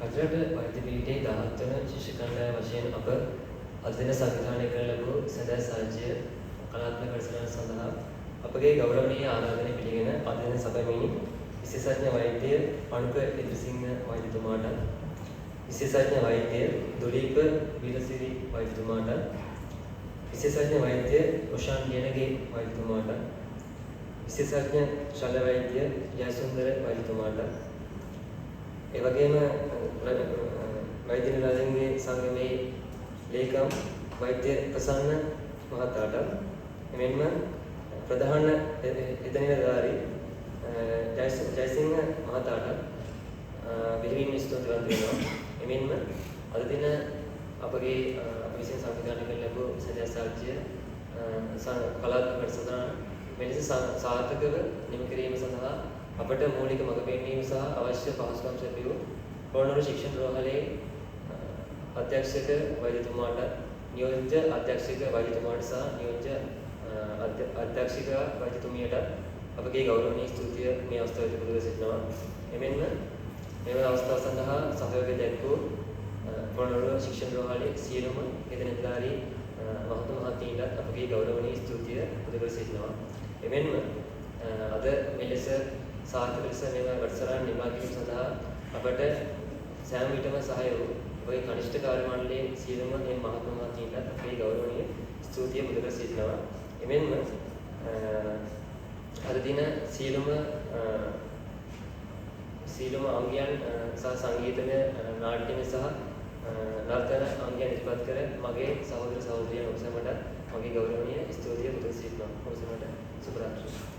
රටට වෛද්‍ය පීඨයේ 17 වන ශිෂ්‍ය කණ්ඩායම වශයෙන් අප අද දින සංවිධානය කරන ලැබූ සදා සාජ්‍ය කලාත්මක වැඩසටහන සඳහා අපගේ ගෞරවනීය ආරාධනය පිළිගෙන අද දින සැපැමිණි විශේෂඥ වෛද්‍ය අනුක ඉදිරිසිංහ වෛද්‍යතුමාට විශේෂඥ වෛද්‍ය දුලීප වීරසිරි වෛද්‍යතුමාට විශේෂඥ වෛද්‍ය රොෂාන් ලියනගේ වෛද්‍යතුමාට විශේෂඥ ශල්‍ය වෛද්‍ය ජයසුන්දර වෛද්‍යතුමාට ඒ වගේම වෛද්‍ය නිලධාරීන්ගේ සංගමේ ලේකම් වෛද්‍ය ප්‍රසන්න මහතාට එමෙන්ම ප්‍රධාන හිත නිලධාරී ජයසිංහ මහතාට බෙහෙවින් ස්තුතිවන්ත වෙනවා. එමෙන්ම අද දින අපගේ අප විසින් සංවිධානය කළ ලැබූ සදා සාජ්‍ය කලාත්මක වැඩසටහන මෙලෙස සාර්ථකව නිම කිරීම සඳහා අපට මූලික මඟ පෙන්වීම සහ අවශ්‍ය පහසුකම් සැපයූ පොළොන්නරු ශික්ෂණ රෝහලේ අධ්‍යක්ෂක වෛද්‍යතුමාට නියෝජ්‍ය අධ්‍යක්ෂක වෛද්‍යතුමාට සහ නියෝජ්‍ය අධ්‍යක්ෂක වෛද්‍යතුමියට අපගේ ගෞරවනීය ස්තුතිය මේ අවස්ථාවේදී පුද සිටිනවා. එමෙන්ම මෙම අවස්ථාව සඳහා සහයෝගය දැක්වූ පොළොන්නරු ශික්ෂණ රෝහලේ සියලුම නිලධාරී මහත්ම මහත්මීන්ට අපගේ ගෞරවනීය ස්තුතිය පුද සිටිනවා. එමෙන්ම අද මෙලෙස සාර්ථක ලෙස මෙම වැඩසටහන නිමා කිරීම සඳහා අපට සෑම විටම සහාය වූ ඔය කනිෂ්ඨ කාර්ය මණ්ඩලයේ සියලුම මේ මහත්ම මහත්මීන්ට අපේ ගෞරවනීය ස්තුතිය මුද කර සිටිනවා. එමෙන්ම අද දින සියලුම අංගයන් සහ සංගීතමය නාට්‍යමය සහ නර්තන අංගයන් ඉදිරිපත් කර මගේ සහෝදර සහෝදරියන් ඔබ සැමට මගේ ගෞරවනීය ස්තුතිය මුද කර සිටිනවා. ඔබ සැමට සුබ රාත්‍රියක්.